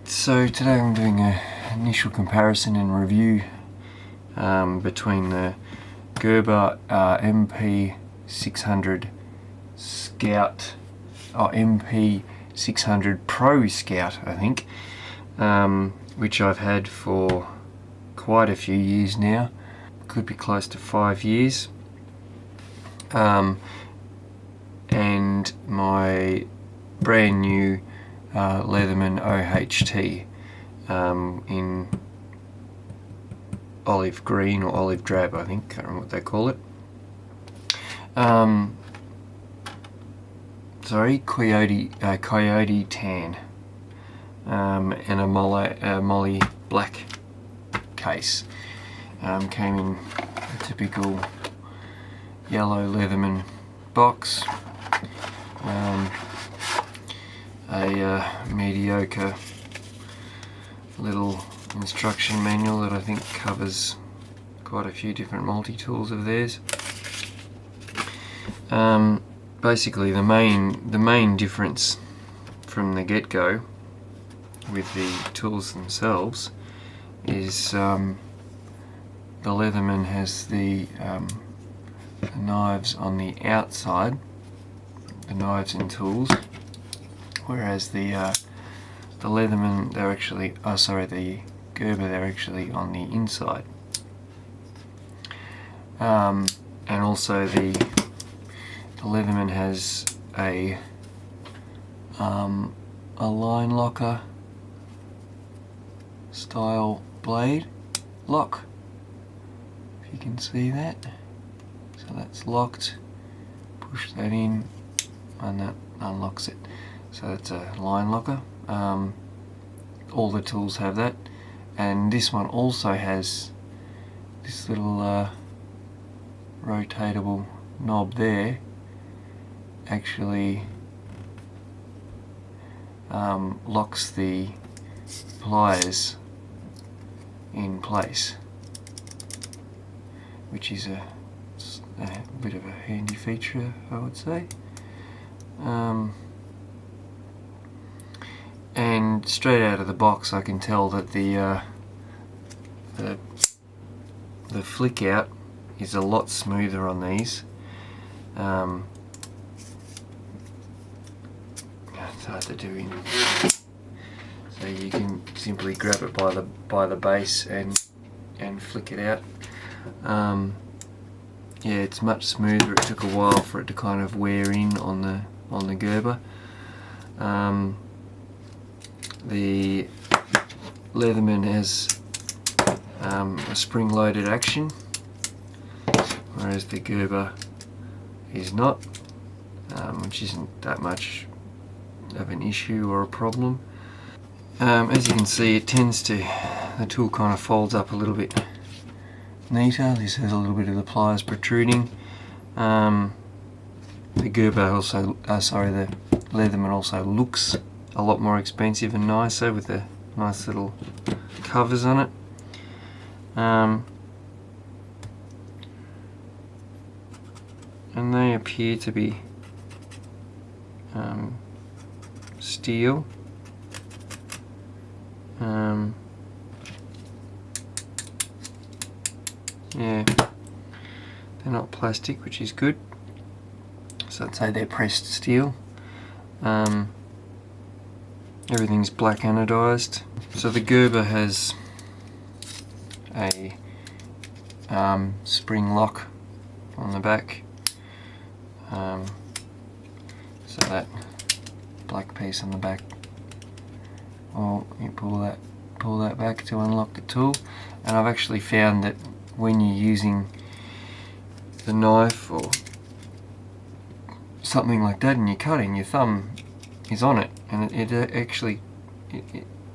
So today I'm doing an initial comparison and review between the Gerber MP600 Scout, or MP600 Pro Scout I think, which I've had for quite a few years now, could be close to 5 years, and my brand new Leatherman OHT in olive green or olive drab, I think, can't remember what they call it. Coyote tan, and a Molly black case. Came in a typical yellow Leatherman box. A mediocre little instruction manual that I think covers quite a few different multi-tools of theirs. Basically the main difference from the get-go with the tools themselves is the Leatherman has the knives on the outside, the knives and tools, whereas the Leatherman, they're actually, the Gerber, they're actually on the inside. And also the Leatherman has a line locker style blade lock, if you can see that. So that's locked, push that in and that unlocks it. So that's a line locker. All the tools have that, and this one also has this little rotatable knob there. Actually locks the pliers in place, which is a bit of a handy feature, I would say. And straight out of the box I can tell that the flick out is a lot smoother on these. It's hard to do in, so you can simply grab it by the base and flick it out. Yeah, it's much smoother. It took a while for it to kind of wear in on the Gerber. The Leatherman has a spring-loaded action, whereas the Gerber is not, which isn't that much of an issue or a problem. As you can see, the tool kind of folds up a little bit neater. This has a little bit of the pliers protruding. The Gerber also, the Leatherman also looks a lot more expensive and nicer with the nice little covers on it. And they appear to be steel. Yeah, they're not plastic, which is good. So I'd say they're pressed steel. Everything's black anodized. So the Gerber has a spring lock on the back. So that black piece on the back, well, you pull that back to unlock the tool. And I've actually found that when you're using the knife or something like that and you're cutting, your thumb is on it, and it actually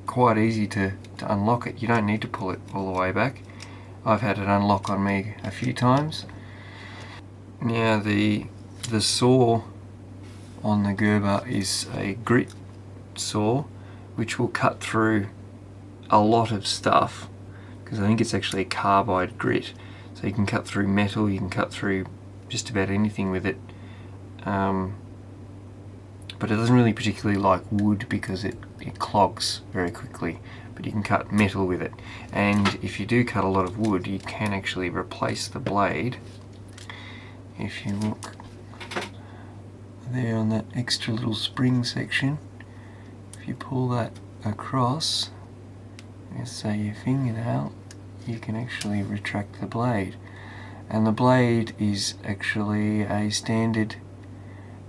quite easy to unlock it. You don't need to pull it all the way back. I've had it unlock on me a few times. Now the saw on the Gerber is a grit saw, which will cut through a lot of stuff, because I think it's actually a carbide grit, so you can cut through metal, you can cut through just about anything with it. but it doesn't really particularly like wood because it clogs very quickly. But you can cut metal with it, and if you do cut a lot of wood, you can actually replace the blade. If you look there on that extra little spring section, if you pull that across, let's say your fingernail, you can actually retract the blade. And the blade is actually a standard,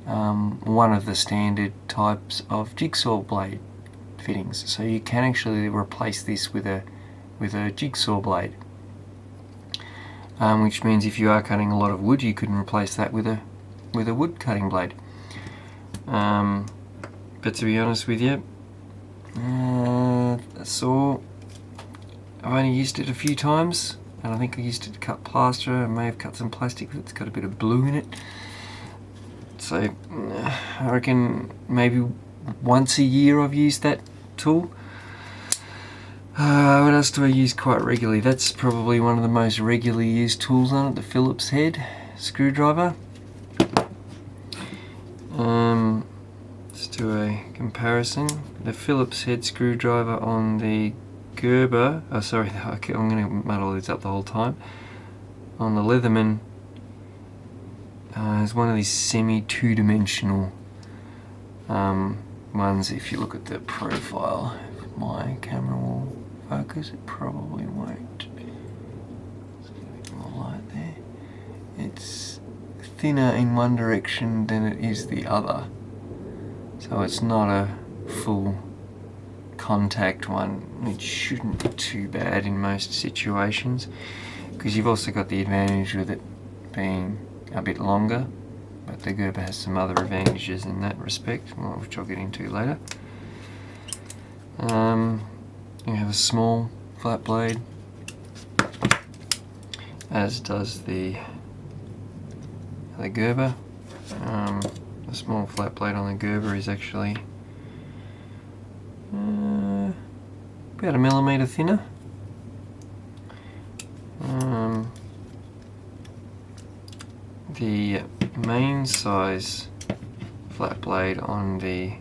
one of the standard types of jigsaw blade fittings. So you can actually replace this with a jigsaw blade, which means if you are cutting a lot of wood, you can replace that with a wood cutting blade. But to be honest with you, a saw, I've only used it a few times, and I think I used it to cut plaster. I may have cut some plastic that's got a bit of blue in it. So I reckon maybe once a year I've used that tool. What else do I use quite regularly? That's probably one of the most regularly used tools on it, the Phillips head screwdriver. Let's do a comparison. The Phillips head screwdriver on the Gerber, I'm going to muddle this up the whole time. On the Leatherman, is one of these semi-two-dimensional ones. If you look at the profile, if my camera will focus, it probably won't. Let's get a bit more light there. It's thinner in one direction than it is the other, so it's not a full contact one. It shouldn't be too bad in most situations, because you've also got the advantage with it being a bit longer, but the Gerber has some other advantages in that respect, which I'll get into later. You have a small flat blade, as does the Gerber. The small flat blade on the Gerber is actually about a millimetre thinner. The main size flat blade on the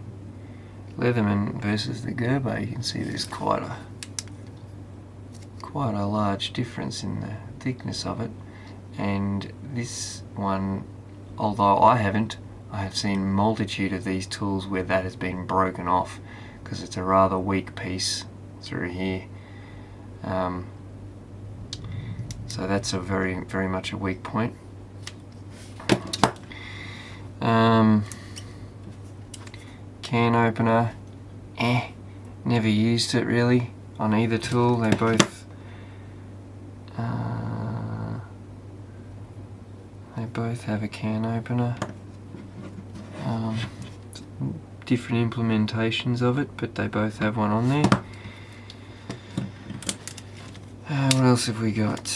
Leatherman versus the Gerber, you can see there's quite a large difference in the thickness of it. And this one, although I have seen a multitude of these tools where that has been broken off because it's a rather weak piece through here. So that's a very, very much a weak point. Can opener, never used it really on either tool. They both have a can opener. Different implementations of it, but they both have one on there. What else have we got?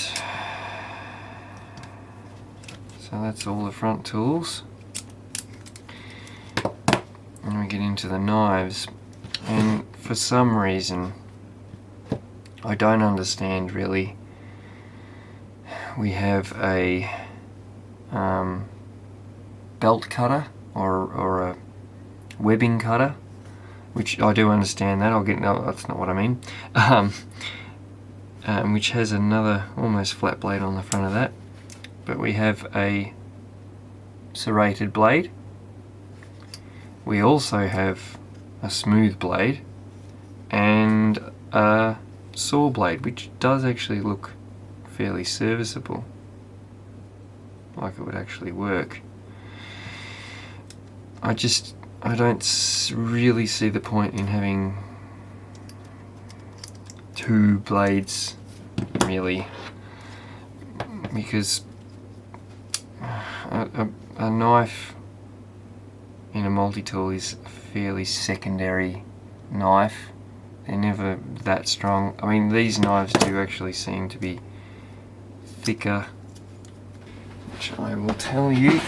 So that's all the front tools. And we get into the knives, and for some reason I don't understand really, we have a belt cutter or a webbing cutter, which I do understand that. No, that's not what I mean. Which has another almost flat blade on the front of that, but we have a serrated blade. We also have a smooth blade and a saw blade, which does actually look fairly serviceable, like it would actually work. I don't really see the point in having two blades, really, because a knife in a multi-tool is a fairly secondary knife. They're never that strong. I mean, these knives do actually seem to be thicker, which I will tell you,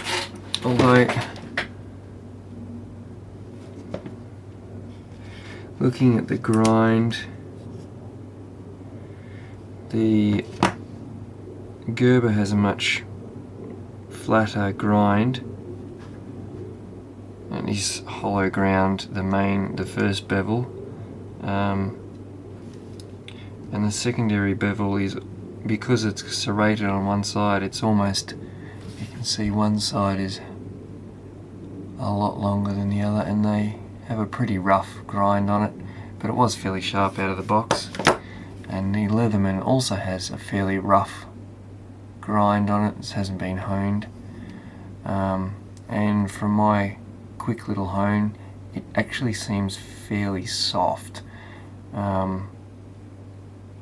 although looking at the grind, the Gerber has a much flatter grind, and is hollow ground, the first bevel, and the secondary bevel is, because it's serrated on one side, it's almost, you can see one side is a lot longer than the other, and they have a pretty rough grind on it, but it was fairly sharp out of the box. And the Leatherman also has a fairly rough grind on it. It hasn't been honed, and from my quick little hone, it actually seems fairly soft.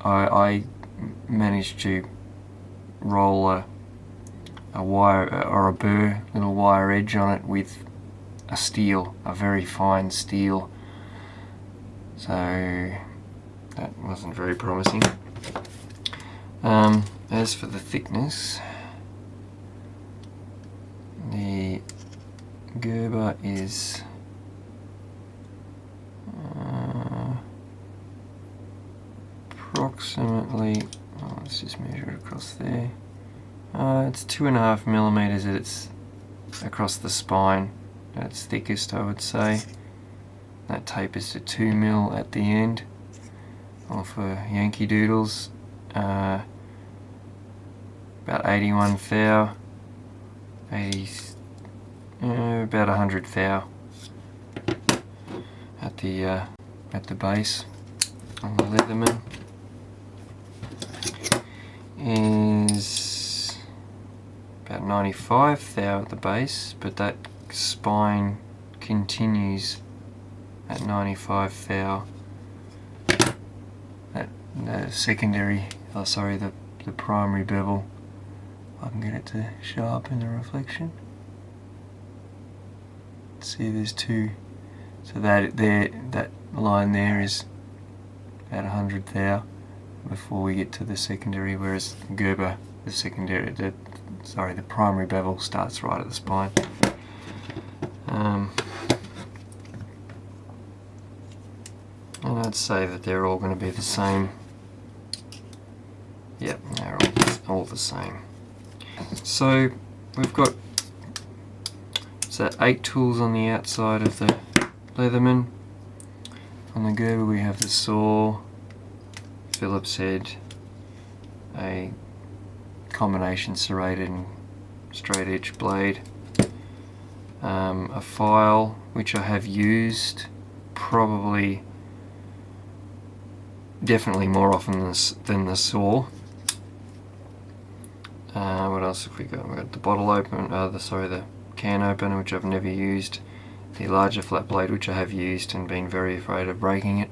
I managed to roll a wire or a burr little wire edge on it with a steel, a very fine steel, so that wasn't very promising. As for the thickness, the Gerber is approximately, let's just measure it across there, it's 2.5 millimeters at its across the spine at its thickest, I would say. That tapers to 2 mil at the end, or for Yankee Doodles, about 81 thou, about 100 thou at the base. On the Leatherman is about 95 thou at the base, but that spine continues at 95 thou. The secondary, the primary bevel, I can get it to show up in the reflection. See, there's two, so that line there is about 100 thou before we get to the secondary, whereas Gerber, the primary bevel starts right at the spine. And I'd say that they're all going to be the same. Yep, they're all the same. So we've got 8 tools on the outside of the Leatherman. On the Gerber we have the saw, Phillips head, a combination serrated and straight edge blade, a file which I have used definitely more often than the saw. What else have we got? We've got the bottle opener, the can opener, which I've never used, the larger flat blade, which I have used and been very afraid of breaking it,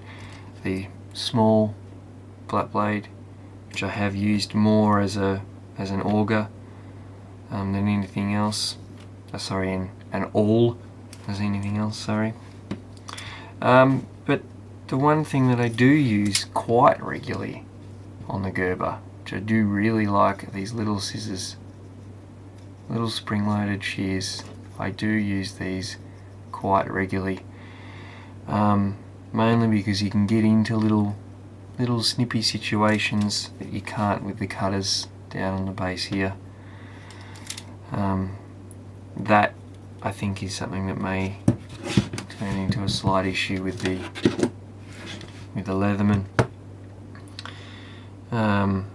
the small flat blade, which I have used more as an auger than anything else. An awl as anything else. Sorry. But the one thing that I do use quite regularly on the Gerber, which I do really like, are these little scissors, little spring-loaded shears. I do use these quite regularly, mainly because you can get into little snippy situations that you can't with the cutters down on the base here. That I think is something that may turn into a slight issue with the Leatherman. As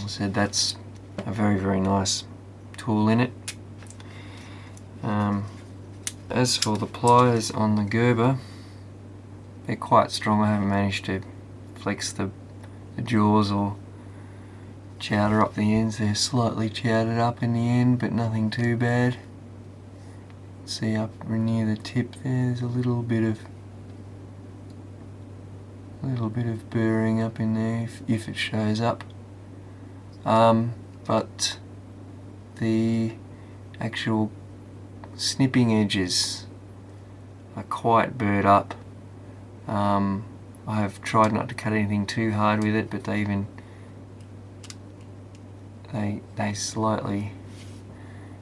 I said, that's a very, very nice tool in it. As for the pliers on the Gerber, they're quite strong. I haven't managed to flex the jaws or chowder up the ends. They're slightly chowdered up in the end, but nothing too bad. See up near the tip there's a little bit of burring up in there if it shows up. But the actual snipping edges are quite burred up. I have tried not to cut anything too hard with it, but they slightly,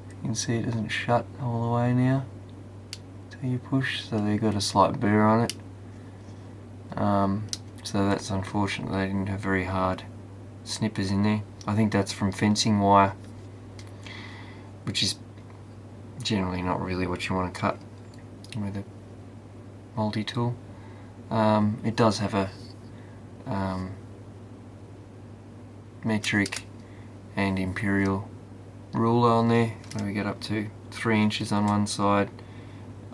you can see it doesn't shut all the way now till you push, so they've got a slight burr on it. So that's unfortunate. They didn't have very hard snippers in there. I think that's from fencing wire, which is generally not really what you want to cut with a multi-tool. It does have a metric and imperial ruler on there, where we get up to 3 inches on one side,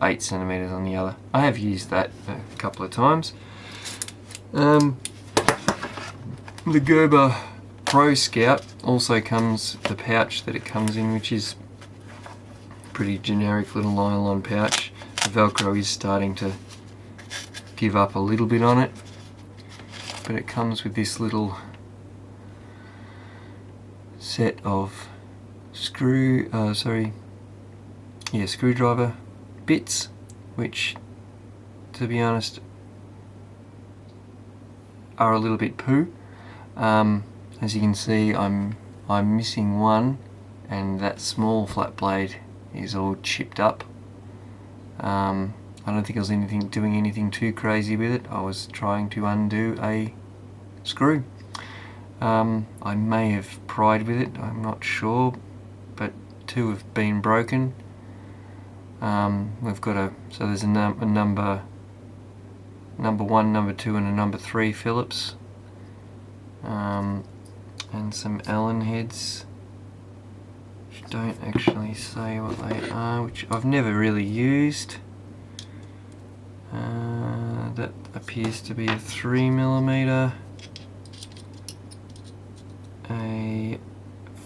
8 centimeters on the other. I have used that a couple of times. The Gerber Pro Scout also comes the pouch that it comes in, which is pretty generic little nylon pouch. The Velcro is starting to give up a little bit on it, but it comes with this little set of screwdriver bits, which, to be honest, are a little bit poo. As you can see, I'm missing one, and that small flat blade is all chipped up. I don't think I was doing anything too crazy with it. I was trying to undo a screw. I may have pried with it, I'm not sure, but 2 have been broken. We've got so there's a number 1, number 2, and a number 3 Phillips, and some Allen heads, which don't actually say what they are, which I've never really used. That appears to be a 3mm, a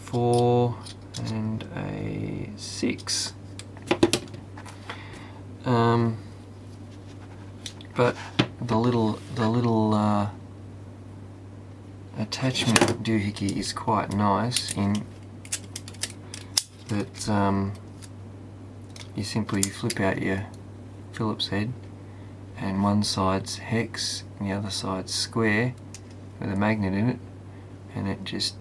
4, and a 6. But the little attachment doohickey is quite nice in that you simply flip out your Phillips head, and one side's hex and the other side's square with a magnet in it, and it just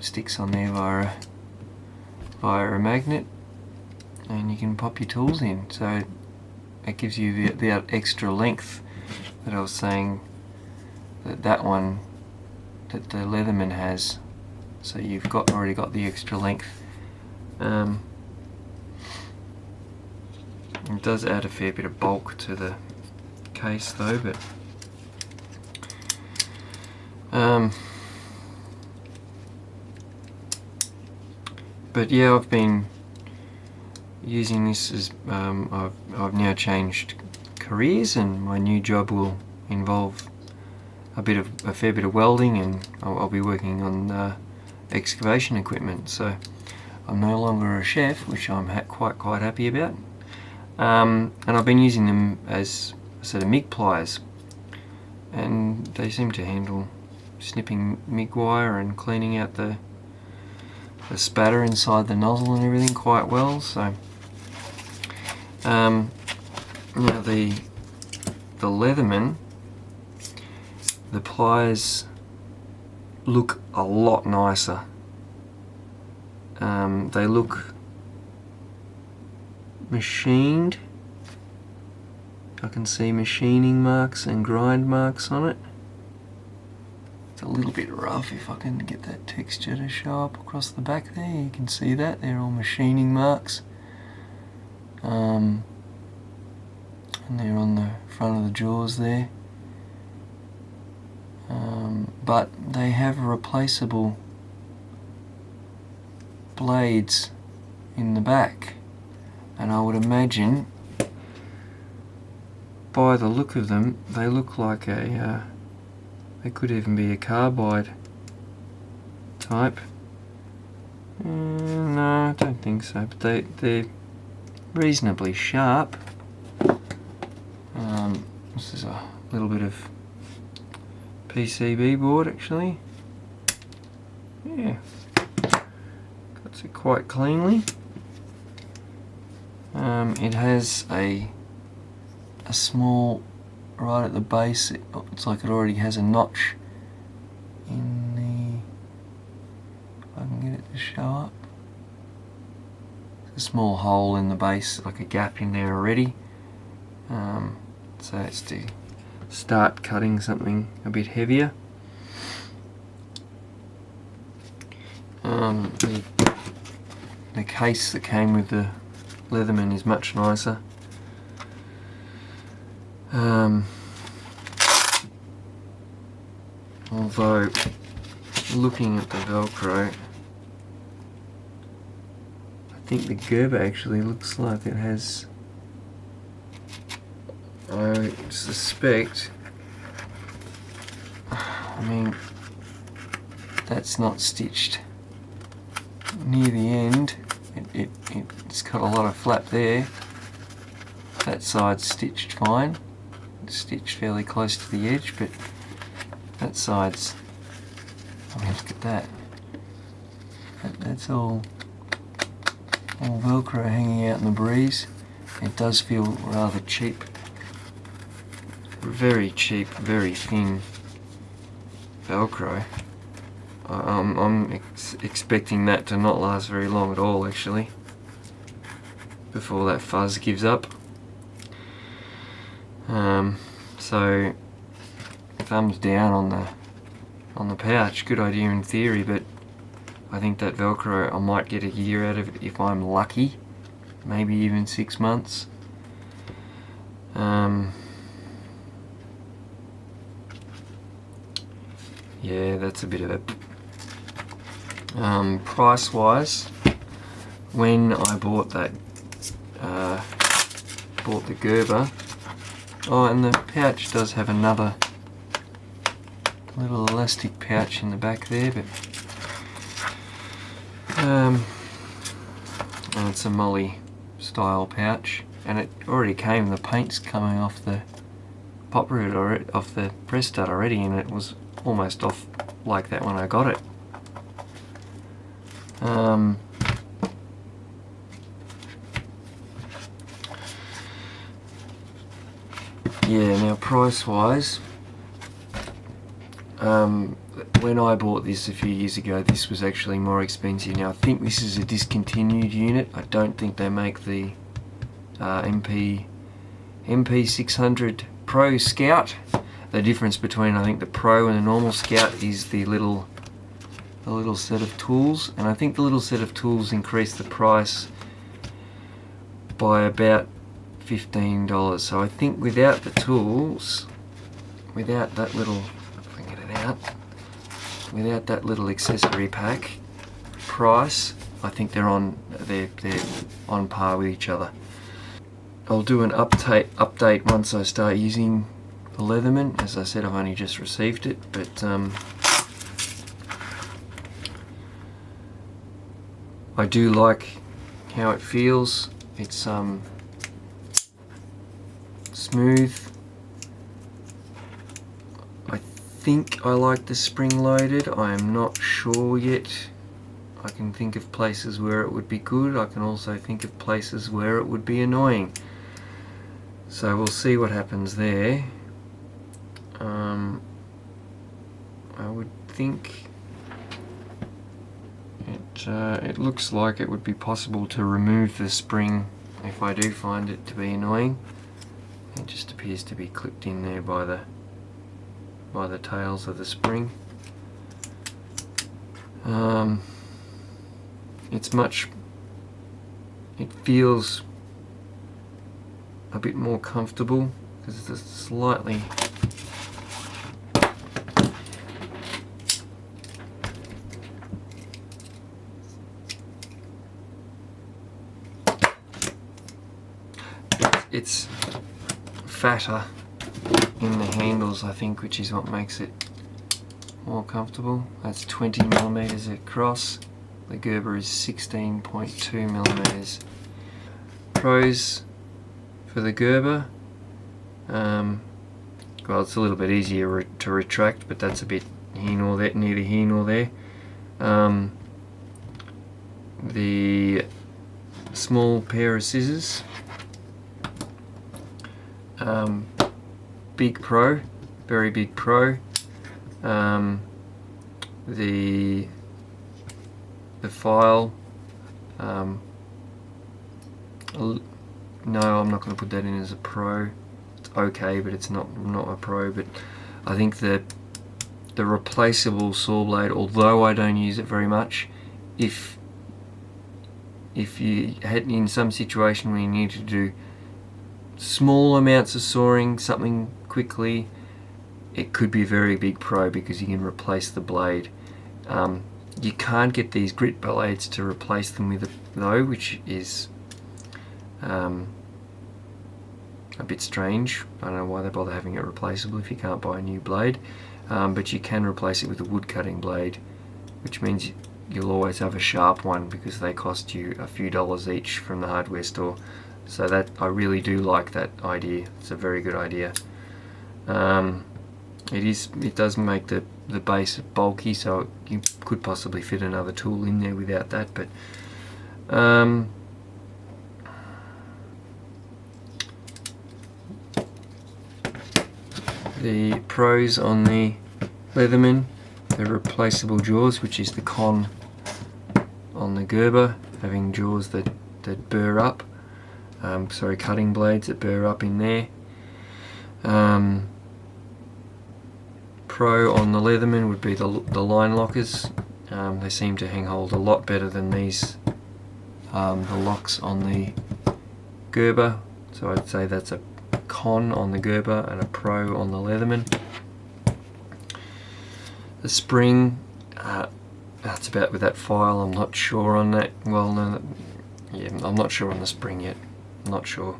sticks on there via a magnet, and you can pop your tools in. So it gives you the extra length that I was saying that one that the Leatherman has. So you've already got the extra length. It does add a fair bit of bulk to the case though, but yeah, I've been using this as I've now changed careers, and my new job will involve a fair bit of welding, and I'll be working on excavation equipment. So I'm no longer a chef, which I'm quite happy about. And I've been using them as a set of MIG pliers, and they seem to handle snipping MIG wire and cleaning out the spatter inside the nozzle and everything quite well. So now the Leatherman, the pliers look a lot nicer. They look machined. I can see machining marks and grind marks on it. It's a little bit rough. If I can get that texture to show up across the back there, you can see that they're all machining marks, and they're on the front of the jaws there, but they have replaceable blades in the back, and I would imagine by the look of them they look like they could even be a carbide type. No, I don't think so, but they're reasonably sharp. This is a little bit of PCB board actually. Yeah, cuts it quite cleanly. It has a small, right at the base, it's like it already has a notch in the, if I can get it to show up, a small hole in the base, like a gap in there already. So it's to start cutting something a bit heavier. The the case that came with the Leatherman is much nicer. Although, looking at the Velcro, I think the Gerber actually looks like it has, I suspect, I mean, that's not stitched near the end. It's got a lot of flap there. That side's stitched fine. It's stitched fairly close to the edge, but that side's, I mean, look at that. That's all Velcro hanging out in the breeze. It does feel rather cheap. Very cheap, very thin Velcro. I'm expecting that to not last very long at all, actually, before that fuzz gives up. So thumbs down on the pouch. Good idea in theory, but I think that Velcro, I might get a year out of it if I'm lucky, maybe even 6 months. Yeah, that's a bit of a price wise, when I bought that bought the Gerber, oh, and the pouch does have another little elastic pouch in the back there, but and it's a Molly style pouch, and it already came, the paint's coming off the pop root or off the press stud already, and it was almost off like that when I got it. Yeah, now price wise, when I bought this a few years ago, this was actually more expensive. Now I think this is a discontinued unit. I don't think they make the MP600 Pro Scout. The difference between, I think, the Pro and the normal Scout is the little set of tools, and I think the little set of tools increased the price by about $15. So I think without the tools, without that little, if I can get it out, without that little accessory pack price, I think they're on par with each other. I'll do an update once I start using the Leatherman. As I said, I've only just received it, but I do like how it feels. It's smooth. I think I like the spring-loaded. I am not sure yet. I can think of places where it would be good. I can also think of places where it would be annoying. So we'll see what happens there. I would think it looks like it would be possible to remove the spring if I do find it to be annoying. It just appears to be clipped in there by the tails of the spring. It feels a bit more comfortable because it's slightly it's fatter in the handles, I think, which is what makes it more comfortable. That's 20mm across. The Gerber is 16.2mm. Pros for the Gerber, well, it's a little bit easier to retract, but that's a bit here nor there, neither here nor there. The small pair of scissors, big pro, very big pro. The file, no, I'm not going to put that in as a pro. It's okay, but it's not a pro. But I think the replaceable saw blade, although I don't use it very much, if if you had in some situation where you need to do small amounts of sawing, something quickly, it could be a very big pro because you can replace the blade. You can't get these grit blades to replace them with though, which is a bit strange. I don't know why they bother having it replaceable if you can't buy a new blade, but you can replace it with a wood cutting blade, which means you'll always have a sharp one because they cost you a few dollars each from the hardware store. So that, I really do like that idea. It's a very good idea. It does make the base bulky, so you could possibly fit another tool in there without that, but the pros on the Leatherman, the replaceable jaws, which is the con on the Gerber, having jaws that burr up, cutting blades that burr up in there. Pro on the Leatherman would be the line lockers. They seem to hang hold a lot better than these, the locks on the Gerber, so I'd say that's a con on the Gerber and a pro on the Leatherman. The spring, that's about with that file. I'm not sure on that. Well, no, yeah, I'm not sure on the spring yet. I'm not sure.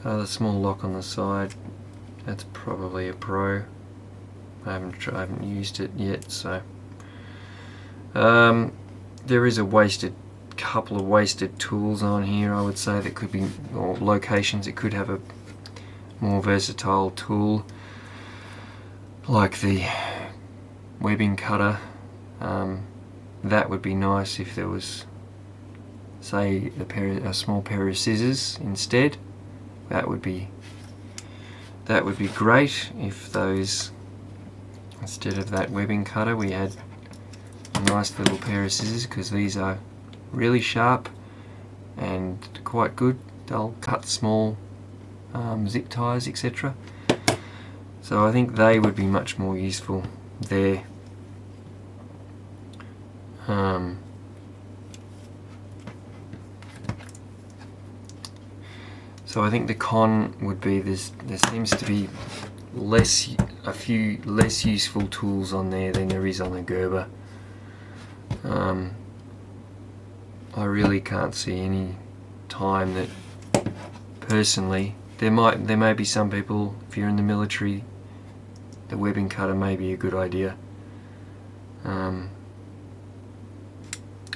The small lock on the side, that's probably a pro. I haven't used it yet, so there is a couple of wasted tools on here, I would say, that could be, or locations it could have a more versatile tool, like the webbing cutter. That would be nice if there was, say, a small pair of scissors instead. That would be great if those, instead of that webbing cutter, we had a nice little pair of scissors, because these are really sharp and quite good. They'll cut small zip ties, etc. So I think they would be much more useful there. So I think the con would be this: there seems to be a few less useful tools on there than there is on the Gerber. I really can't see any time that, personally, there may be some people, if you're in the military, the webbing cutter may be a good idea,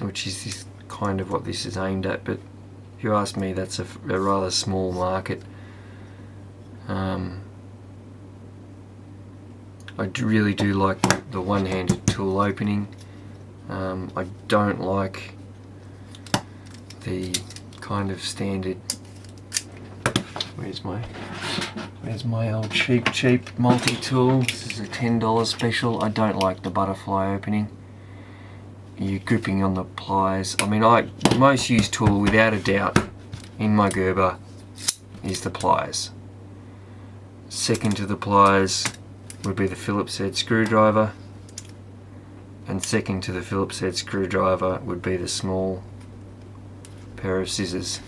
which is kind of what this is aimed at, but if you ask me, that's a rather small market. I really do like the one-handed tool opening. I don't like the kind of standard, where's my old cheap multi-tool. This is a $10 special. I don't like the butterfly opening. You're gripping on the pliers. I mean, the most used tool, without a doubt, in my Gerber is the pliers. Second to the pliers would be the Phillips head screwdriver, and second to the Phillips head screwdriver would be the small pair of scissors,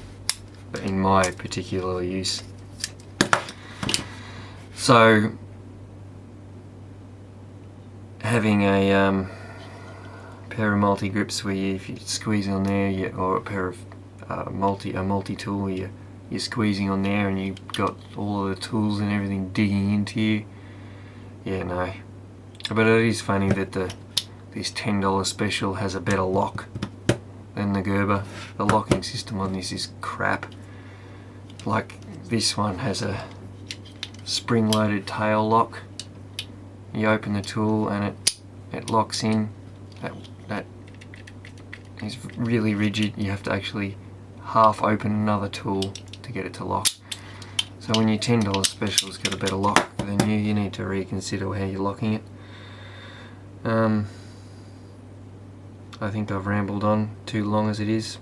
in my particular use. So having a pair of multi grips where if you squeeze on there, or a pair of multi-tool where you're squeezing on there and you've got all of the tools and everything digging into you, yeah, no. But it is funny that this $10 special has a better lock than the Gerber. The locking system on this is crap. Like, this one has a spring-loaded tail lock. You open the tool and it locks in. That is really rigid. You have to actually half open another tool to get it to lock. So when your $10 special's got a better lock than you need to reconsider how you're locking it. I think I've rambled on too long as it is.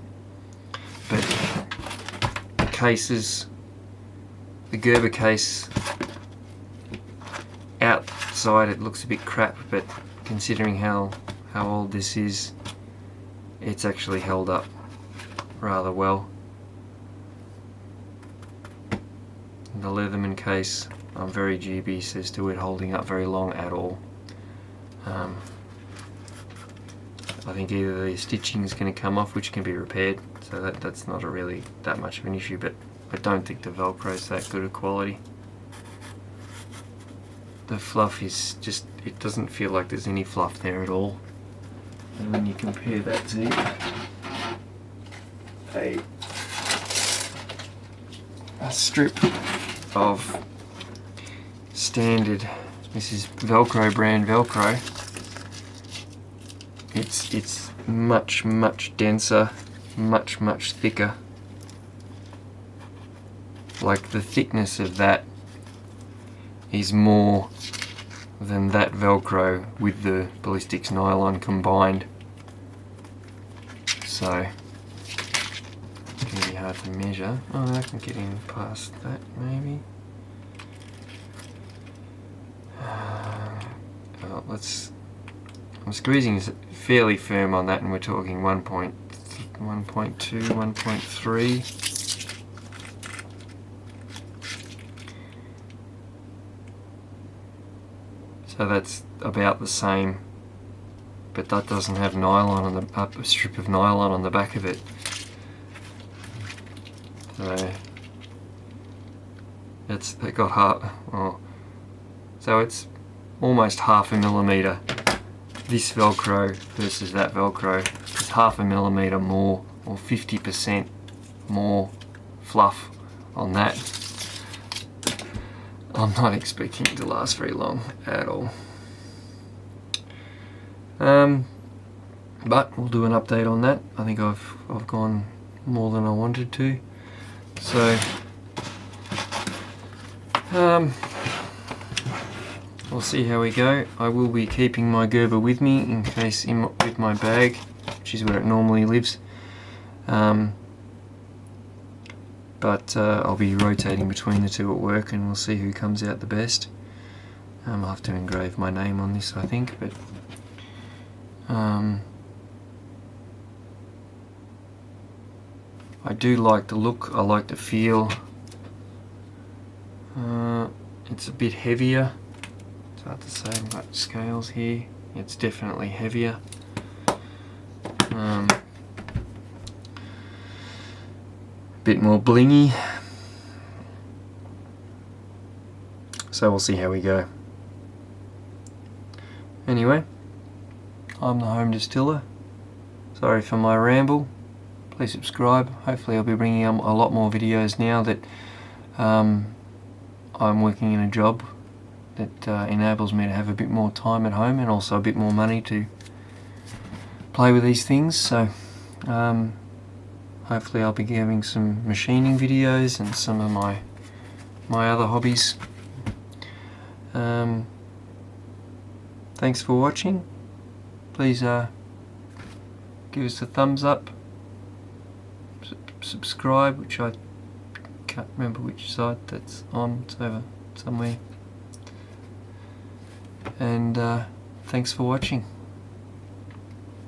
But cases, the Gerber case, outside it looks a bit crap, but considering how old this is, it's actually held up rather well. The Leatherman case, I'm very dubious as to it holding up very long at all. I think either the stitching is going to come off, which can be repaired, so that's not really that much of an issue, but I don't think the Velcro is that good a quality. The fluff is just, it doesn't feel like there's any fluff there at all. And when you compare that to a strip of standard, this is Velcro brand Velcro, it's much denser, much thicker. Like the thickness of that is more than that Velcro with the ballistics nylon combined. So it's going to be hard to measure. Oh, I can get in past that maybe. I'm squeezing fairly firm on that, and we're talking 1.2, 1.3. So that's about the same, but that doesn't have nylon on a strip of nylon on the back of it. So it got half. Oh, so it's almost half a millimeter. This Velcro versus that Velcro is half a millimeter more, or 50% more fluff on that. I'm not expecting it to last very long at all. But we'll do an update on that. I think I've gone more than I wanted to. So we'll see how we go. I will be keeping my Gerber with me in case with my bag, which is where it normally lives. But I'll be rotating between the two at work, and we'll see who comes out the best. I'll have to engrave my name on this, I think, but I do like the look, I like the feel. It's a bit heavier. It's hard to say, I've got scales here. It's definitely heavier. Bit more blingy. So we'll see how we go. Anyway, I'm the Home Distiller. Sorry for my ramble. Please subscribe. Hopefully I'll be bringing a lot more videos now that I'm working in a job that enables me to have a bit more time at home and also a bit more money to play with these things. So hopefully I'll be having some machining videos and some of my other hobbies. Thanks for watching. Please give us a thumbs up, subscribe, which I can't remember which side that's on, it's over somewhere, and thanks for watching.